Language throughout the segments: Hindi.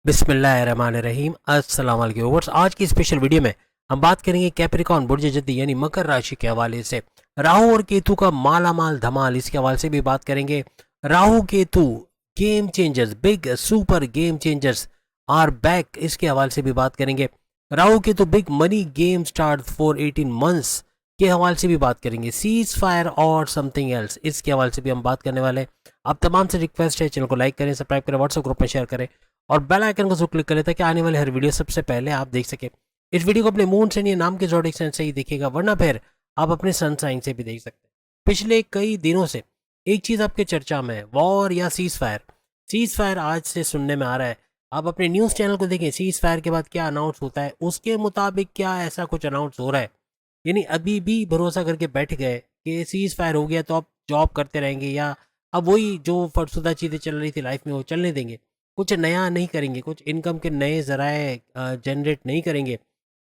बिस्मिल्लाहिर्रहमानिर्रहीम अस्सलाम वालेकुम व्यूअर्स। आज की स्पेशल वीडियो में हम बात करेंगे कैप्रिकॉर्न बुर्ज जद्दी यानी मकर राशि के हवाले से राहु और केतु का माला माल धमाल, इसके हवाले से भी बात करेंगे। Rahu Ketu game changers, big super game changers are back, इसके हवाले से भी बात करेंगे। Rahu Ketu big money game start for 18 months के हवाले से भी बात करेंगे। सीज फायर और समथिंग एल्स, इसके हवाले से भी हम बात करने वाले हैं। आप तमाम से रिक्वेस्ट है, चैनल को लाइक करें, सब्सक्राइब करें, व्हाट्सएप ग्रुप में शेयर करें और बेल आइकन को जरूर क्लिक करें ताकि आने वाले हर वीडियो सबसे पहले आप देख सकें। इस वीडियो को अपने मून से नहीं, नाम के जोडिक साइन से ही देखिएगा, वरना फिर आप अपने सन साइन से भी देख सकते हैं। पिछले कई दिनों से एक चीज़ आपके चर्चा में है, वॉर या सीज फायर। सीज फायर आज से सुनने में आ रहा है। आप अपने न्यूज़ चैनल को देखें, सीज फायर के बाद क्या अनाउंस होता है, उसके मुताबिक क्या ऐसा कुछ अनाउंस हो रहा है। यानी अभी भी भरोसा करके बैठ गए कि सीज फायर हो गया तो आप जॉब करते रहेंगे, या अब वही जो फटसुदा चीज़ें चल रही थी लाइफ में वो चलने देंगे, कुछ नया नहीं करेंगे, कुछ इनकम के नए ज़राए जनरेट नहीं करेंगे।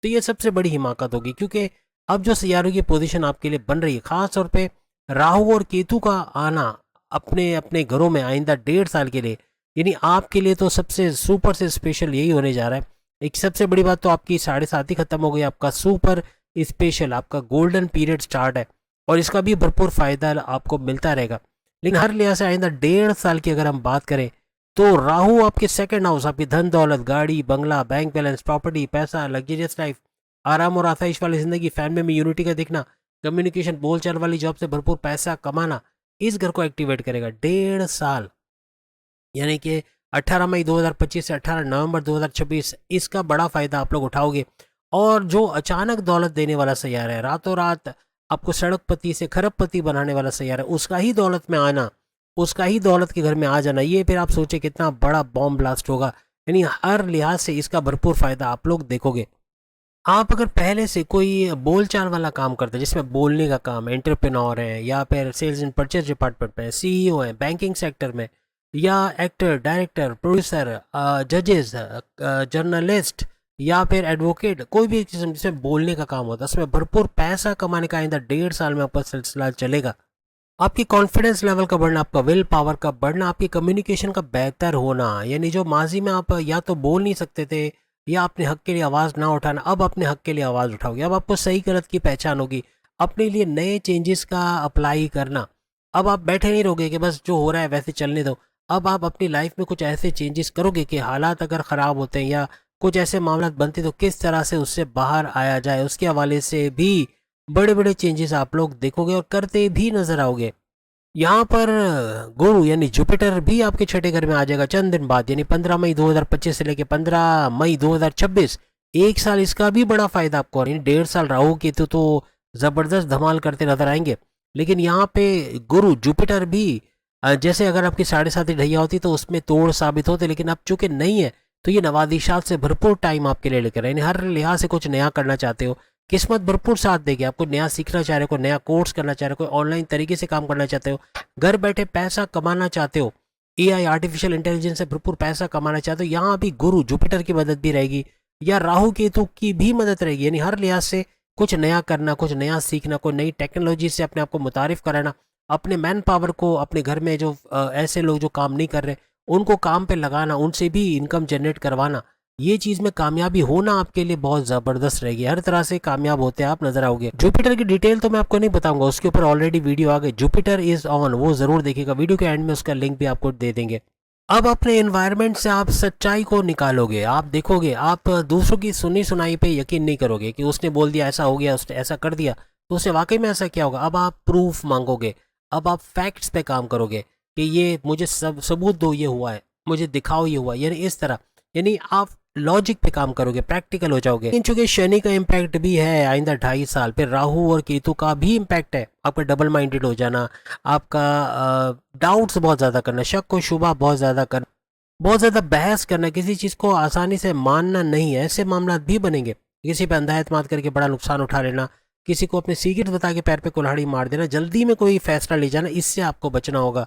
तो ये सबसे बड़ी हिमाकत होगी, क्योंकि अब जो सैयारों की पोजीशन आपके लिए बन रही है, ख़ास तौर पे राहु और केतु का आना अपने अपने घरों में आइंदा 1.5 साल के लिए, यानी आपके लिए तो सबसे सुपर से स्पेशल यही होने जा रहा है। एक सबसे बड़ी बात तो आपकी 7.5 ही खत्म हो गई, आपका सुपर स्पेशल, आपका गोल्डन पीरियड स्टार्ट है और इसका भी भरपूर फ़ायदा आपको मिलता रहेगा। लेकिन हर लिहाज से आइंदा 1.5 साल की अगर हम बात करें तो राहु आपके सेकंड हाउस, आपकी धन दौलत, गाड़ी बंगला, बैंक बैलेंस, प्रॉपर्टी, पैसा, लग्जरियस लाइफ, आराम और आसाइश वाली जिंदगी, फैमिली में यूनिटी का दिखना, कम्युनिकेशन, बोलचाल वाली जॉब से भरपूर पैसा कमाना, इस घर को एक्टिवेट करेगा 1.5 साल। यानी कि 18 मई 2025 से 18 नवंबर 2026 इसका बड़ा फायदा आप लोग उठाओगे। और जो अचानक दौलत देने वाला सैयारा है, रातों रात आपको सड़कपति से खरबपति बनाने वाला सैयारा है, उसका ही दौलत में आना, उसका ही दौलत के घर में आ जाना, ये फिर आप सोचे कितना बड़ा बॉम्ब ब्लास्ट होगा। यानी हर लिहाज से इसका भरपूर फायदा आप लोग देखोगे। आप अगर पहले से कोई बोलचाल वाला काम करते हैं, जिसमें बोलने का काम है, एंटरप्रेन्योर हैं या फिर सेल्स एंड परचेज डिपार्टमेंट में सीईओ हैं, बैंकिंग सेक्टर में, या एक्टर, डायरेक्टर, प्रोड्यूसर, जजेस, जर्नलिस्ट या फिर एडवोकेट, कोई भी किस्म जिसमें बोलने का काम होता है, उसमें भरपूर पैसा कमाने का आइंदा 1.5 साल में आपका सिलसिला चलेगा। आपकी कॉन्फिडेंस लेवल का बढ़ना, आपका विल पावर का बढ़ना, आपकी कम्युनिकेशन का बेहतर होना, यानी जो माजी में आप या तो बोल नहीं सकते थे या अपने हक के लिए आवाज़ ना उठाना, अब अपने हक के लिए आवाज़ उठाओगे। अब आपको सही गलत की पहचान होगी, अपने लिए नए चेंजेस का अप्लाई करना। अब आप बैठे नहीं रहोगे कि बस जो हो रहा है वैसे चलने दो। अब आप अपनी लाइफ में कुछ ऐसे चेंजेस करोगे कि हालात अगर ख़राब होते हैं या कुछ ऐसे मामला बनते तो किस तरह से उससे बाहर आया जाए, उसके हवाले से भी बड़े बड़े चेंजेस आप लोग देखोगे और करते भी नजर आओगे। यहाँ पर गुरु यानी जुपिटर भी आपके छठे घर में आ जाएगा चंद दिन बाद, यानी 15 मई 2025 से लेकर 15 मई 2026, 1 साल इसका भी बड़ा फायदा आपको। यानी 1.5 साल राहु केतु तो जबरदस्त धमाल करते नजर आएंगे। लेकिन यहाँ पे गुरु जुपिटर भी जैसे अगर आपकी 7.5 ढैया होती तो उसमें तोड़ साबित होते, लेकिन अब चूंकि नहीं है तो ये नवादिशात से भरपूर टाइम आपके लिए लेकर, यानी हर लिहाज से कुछ नया करना चाहते हो, किस्मत भरपूर साथ देगी। आपको नया सीखना चाह रहे हो, कोई नया कोर्स करना चाह रहे हो, कोई ऑनलाइन तरीके से काम करना चाहते हो, घर बैठे पैसा कमाना चाहते हो, एआई आर्टिफिशियल इंटेलिजेंस से भरपूर पैसा कमाना चाहते हो, यहाँ भी गुरु जुपिटर की मदद भी रहेगी या राहु केतु की भी मदद रहेगी। यानी हर लिहाज से कुछ नया करना, कुछ नया सीखना, कोई नई टेक्नोलॉजी से अपने आप को मुतारिफ कराना, अपने मैन पावर को अपने घर में जो ऐसे लोग जो काम नहीं कर रहे उनको काम पे लगाना, उनसे भी इनकम जनरेट करवाना, ये चीज में कामयाबी होना आपके लिए बहुत जबरदस्त रहेगी। हर तरह से कामयाब होते आप नजर आओगे। जुपिटर की डिटेल तो मैं आपको नहीं बताऊंगा, उसके ऊपर ऑलरेडी वीडियो आ गई, जुपिटर इज ऑन, वो जरूर देखिएगा, वीडियो के एंड में उसका लिंक भी आपको दे देंगे। अब अपने एनवायरनमेंट से आप सच्चाई को निकालोगे, आप देखोगे, आप दूसरों की सुनी सुनाई पे यकीन नहीं करोगे कि उसने बोल दिया ऐसा हो गया, उसने ऐसा कर दिया तो उससे वाकई में ऐसा क्या होगा। अब आप प्रूफ मांगोगे, अब आप फैक्ट्स पे काम करोगे कि ये मुझे सबूत दो, ये हुआ है, मुझे दिखाओ ये हुआ, यानी इस तरह, यानी आप लॉजिक पे काम करोगे, प्रैक्टिकल हो जाओगे। लेकिन चूंकि शनि का इम्पैक्ट भी है आइंदा 2.5 साल, फिर राहु और केतु का भी इम्पैक्ट है, आपका डबल माइंडेड हो जाना, आपका डाउट्स बहुत ज़्यादा करना, शक को शुबा बहुत ज़्यादा करना, बहुत ज़्यादा बहस करना, किसी चीज़ को आसानी से मानना नहीं, ऐसे मामला भी बनेंगे। किसी पे अंधा एतमाद करके बड़ा नुकसान उठा लेना, किसी को अपने सीक्रेट बता के पैर पे कुल्हाड़ी मार देना, जल्दी में कोई फैसला ले जाना, इससे आपको बचना होगा।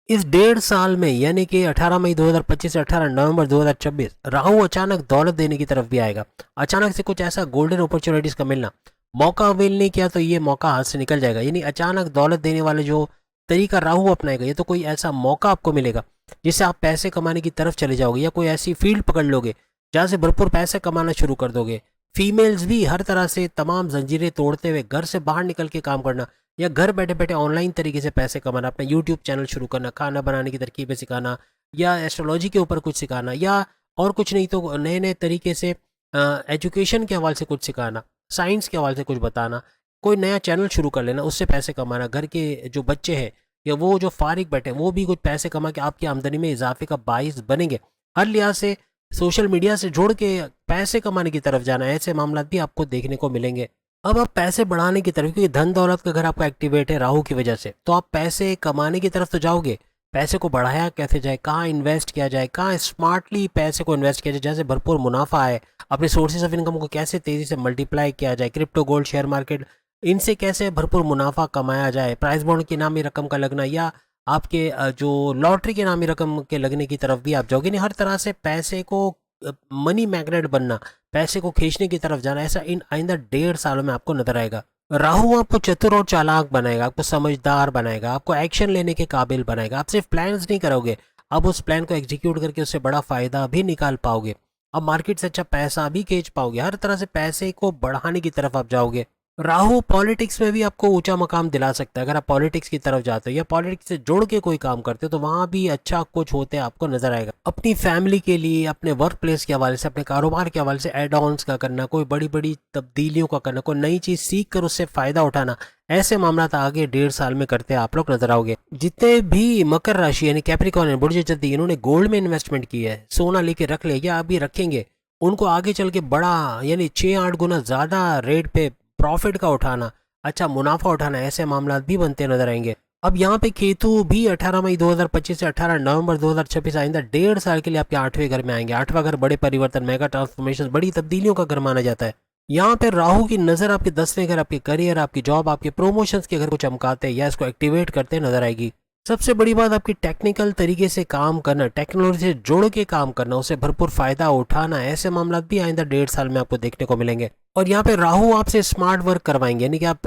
इस 1.5 साल में यानी कि 18 मई 2025 से 18 नवंबर 2026 राहु अचानक दौलत देने की तरफ भी आएगा। अचानक से कुछ ऐसा गोल्डन अपॉर्चुनिटीज का मिलना, मौका अवेल नहीं किया तो ये मौका हाथ से निकल जाएगा। यानी अचानक दौलत देने वाले जो तरीका राहु अपनाएगा, ये तो कोई ऐसा मौका आपको मिलेगा जिससे आप पैसे कमाने की तरफ चले जाओगे, या कोई ऐसी फील्ड पकड़ लोगे जहाँ से भरपूर पैसे कमाना शुरू कर दोगे। फीमेल्स भी हर तरह से तमाम जंजीरें तोड़ते हुए घर से बाहर निकल के काम करना, या घर बैठे बैठे ऑनलाइन तरीके से पैसे कमाना, अपना यूट्यूब चैनल शुरू करना, खाना बनाने की तरकीबें सिखाना, या एस्ट्रोलॉजी के ऊपर कुछ सिखाना, या और कुछ नहीं तो नए नए तरीके से एजुकेशन के हवाले से कुछ सिखाना, साइंस के हवाले से कुछ बताना, कोई नया चैनल शुरू कर लेना, उससे पैसे कमाना। घर के जो बच्चे हैं या वो जो फारिग बैठे हैं वो भी कुछ पैसे कमा के आपकी आमदनी में इजाफे का बाइस बनेंगे। हर लिहाज से सोशल मीडिया से जुड़ के पैसे कमाने की तरफ जाना, ऐसे मामला भी आपको देखने को मिलेंगे। अब आप पैसे बढ़ाने की तरफ, क्योंकि धन दौलत का घर आपका एक्टिवेट है राहु की वजह से, तो आप पैसे कमाने की तरफ तो जाओगे। पैसे को बढ़ाया कैसे जाए, कहाँ इन्वेस्ट किया जाए, कहाँ स्मार्टली पैसे को इन्वेस्ट किया जाए जैसे भरपूर मुनाफा आए, अपने सोर्सेज ऑफ इनकम को कैसे तेजी से मल्टीप्लाई किया जाए, क्रिप्टो गोल्ड शेयर मार्केट, इनसे कैसे भरपूर मुनाफा कमाया जाए, प्राइस बॉन्ड की नामी रकम का लगना, या आपके जो लॉटरी के नामी रकम के लगने की तरफ भी आप जाओगे। नहीं, हर तरह से पैसे को मनी मैग्नेट बनना, पैसे को खींचने की तरफ जाना, ऐसा इन आइंदा 1.5 सालों में आपको नजर आएगा। राहु आपको चतुर और चालाक बनाएगा, आपको समझदार बनाएगा, आपको एक्शन लेने के काबिल बनाएगा। आप सिर्फ प्लान्स नहीं करोगे, आप उस प्लान को एग्जीक्यूट करके उससे बड़ा फायदा भी निकाल पाओगे। अब मार्केट से अच्छा पैसा भी खींच पाओगे, हर तरह से पैसे को बढ़ाने की तरफ आप जाओगे। राहु पॉलिटिक्स में भी आपको ऊंचा मकाम दिला सकता है। अगर आप पॉलिटिक्स की तरफ जाते हो या पॉलिटिक्स से जुड़ के कोई काम करते हो तो वहां भी अच्छा कुछ होते आपको नजर आएगा। अपनी फैमिली के लिए, अपने वर्क प्लेस के हवाले से, अपने कारोबार के हवाले से एड ऑन्स का करना, कोई बड़ी बड़ी तब्दीलियों का करना, कोई नई चीज सीख कर उससे फायदा उठाना, ऐसे मामला आगे 1.5 साल में करते आप लोग नजर आओगे। जितने भी मकर राशि यानी कैप्रिकॉर्न बुर्ज जद्दी इन्होंने गोल्ड में इन्वेस्टमेंट की है, सोना लेके रख ले या अभी रखेंगे, उनको आगे चल के बड़ा यानी 6-8 गुना ज्यादा रेट पे प्रॉफिट का उठाना, अच्छा मुनाफा उठाना, ऐसे मामला भी बनते नजर आएंगे। अब यहाँ पे केतु भी 18 मई 2025 से 18 नवंबर 2026 आइंदा 1.5 साल के लिए आपके 8वें घर में आएंगे। 8वां घर बड़े परिवर्तन, मेगा ट्रांसफॉर्मेशन, बड़ी तब्दीलियों का घर माना जाता है। यहाँ पे राहु की नजर आपके 10वें घर, आपके करियर, आपकी जॉब, आपके प्रोमोशंस के घर को चमकाते या इसको एक्टिवेट करते नजर आएगी। सबसे बड़ी बात आपकी टेक्निकल तरीके से काम करना, टेक्नोलॉजी से जुड़ के काम करना, उससे भरपूर फायदा उठाना, ऐसे मामला भी आइंदा 1.5 साल में आपको देखने को मिलेंगे। और यहाँ पे राहु आपसे स्मार्ट वर्क करवाएंगे, यानी कि आप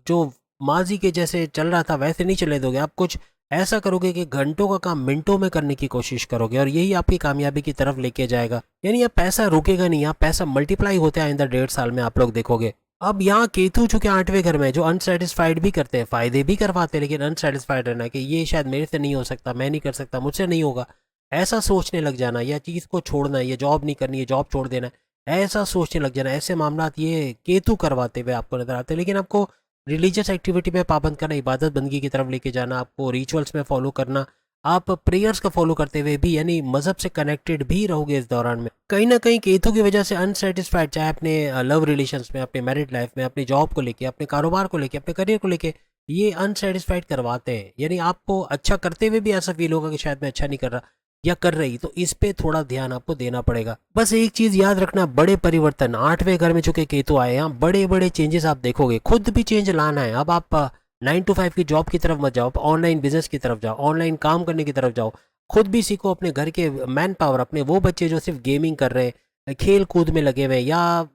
जो माजी के जैसे चल रहा था वैसे नहीं चले दोगे, आप कुछ ऐसा करोगे कि घंटों का काम मिनटों में करने की कोशिश करोगे, और यही आपकी कामयाबी की तरफ लेके जाएगा। यानी अब पैसा रुकेगा नहीं, आप पैसा मल्टीप्लाई होते आइंदा 1.5 साल में आप लोग देखोगे। अब यहाँ केतु चूंकि 8वें घर में, जो अनसेटिस्फाइड भी करते हैं, फायदे भी करवाते हैं, लेकिन अनसेटिस्फाइड रहना कि ये शायद मेरे से नहीं हो सकता, मैं नहीं कर सकता, मुझसे नहीं होगा, ऐसा सोचने लग जाना, या चीज़ को छोड़ना, ये जॉब नहीं करनी है, जॉब छोड़ देना, ऐसा सोचने लग जाना, ऐसे मामला ये केतु करवाते हुए आपको नजर आते हैं। लेकिन आपको रिलीजियस एक्टिविटी में पाबंद करना, इबादत बंदगी की तरफ लेके जाना, आपको रिचुअल्स में फॉलो करना, आप प्रेयर्स का फॉलो करते हुए भी यानी मजहब से कनेक्टेड भी रहोगे इस दौरान में। कहीं ना कहीं केतु की वजह से अनसेटिस्फाइड, चाहे अपने लव रिलेशंस में, अपने मैरिड लाइफ में, अपनी जॉब को लेके, अपने कारोबार को लेके, अपने करियर को लेके, ये अनसेटिस्फाइड करवाते हैं। यानी आपको अच्छा करते हुए भी ऐसा फील होगा कि शायद मैं अच्छा नहीं कर रहा या कर रही, तो इस पे थोड़ा ध्यान आपको देना पड़ेगा। बस एक चीज याद रखना, बड़े परिवर्तन 8वें घर में चुके केतु आए, यहाँ बड़े बड़े चेंजेस आप देखोगे, खुद भी चेंज लाना है। अब आप 9 to 5 की जॉब की तरफ मत जाओ, ऑनलाइन बिजनेस की तरफ जाओ, ऑनलाइन काम करने की तरफ जाओ, खुद भी सीखो। अपने घर के मैन पावर, अपने वो बच्चे जो सिर्फ गेमिंग कर रहे हैं, खेल कूद में लगे हुए, या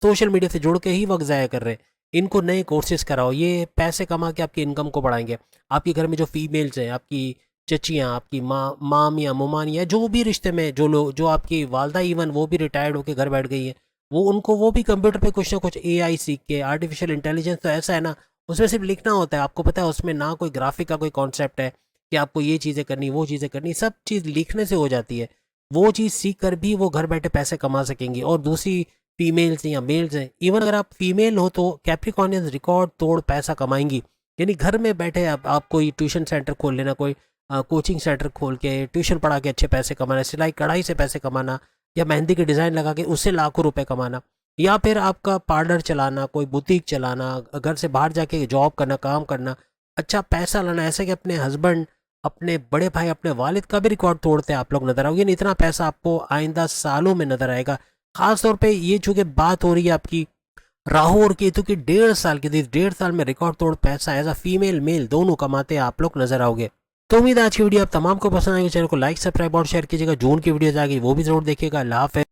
सोशल मीडिया से जुड़ के ही वक्त ज़ाया कर रहे हैं, इनको नए कोर्सेज कराओ। ये पैसे कमा के आपकी इनकम को बढ़ाएंगे। आपके घर में जो फीमेल्स हैं, आपकी चचियाँ, आपकी मामियाँ, मुमानियाँ, जो भी रिश्ते में जो लोग, जो आपकी वालदा इवन वो भी रिटायर्ड होकर घर बैठ गई है, वो भी कंप्यूटर पे कुछ ना कुछ AI सीख के, आर्टिफिशियल इंटेलिजेंस तो ऐसा है ना, उसमें सिर्फ लिखना होता है। आपको पता है उसमें ना कोई ग्राफिक का कोई कॉन्सेप्ट है कि आपको ये चीज़ें करनी, वो चीज़ें करनी, सब चीज़ लिखने से हो जाती है। वो चीज़ सीख कर भी वो घर बैठे पैसे कमा सकेंगी। और दूसरी फीमेल्स या मेल्स हैं, इवन अगर आप फीमेल हो तो कैप्रिकॉर्नियंस रिकॉर्ड तोड़ पैसा कमाएंगी। यानी घर में बैठे आप कोई ट्यूशन सेंटर खोल लेना, कोई कोचिंग सेंटर खोल के ट्यूशन पढ़ा के अच्छे पैसे कमाना, सिलाई कढ़ाई से पैसे कमाना, या मेहंदी के डिज़ाइन लगा के उससे लाखों रुपए कमाना, या फिर आपका पार्लर चलाना, कोई बुटीक चलाना, घर से बाहर जाके जॉब करना, काम करना, अच्छा पैसा लाना, ऐसे कि अपने हस्बैंड, अपने बड़े भाई, अपने वालिद का भी रिकॉर्ड तोड़ते आप लोग नजर आओगे। इतना पैसा आपको आइंदा सालों में नजर आएगा। खास तौर पे ये चूंकि बात हो रही है आपकी राहु और केतु की 1.5 साल की, 1.5 साल में रिकॉर्ड तोड़ पैसा एज अ फीमेल मेल दोनों कमाते आप लोग नजर आओगे। तो उम्मीद है आज की वीडियो आप तमाम को पसंद आएगी। चैनल को लाइक, सब्सक्राइब और शेयर कीजिएगा। जून की वीडियोज आ गई वो भी जरूर देखिएगा। अल्लाह हाफ़िज़।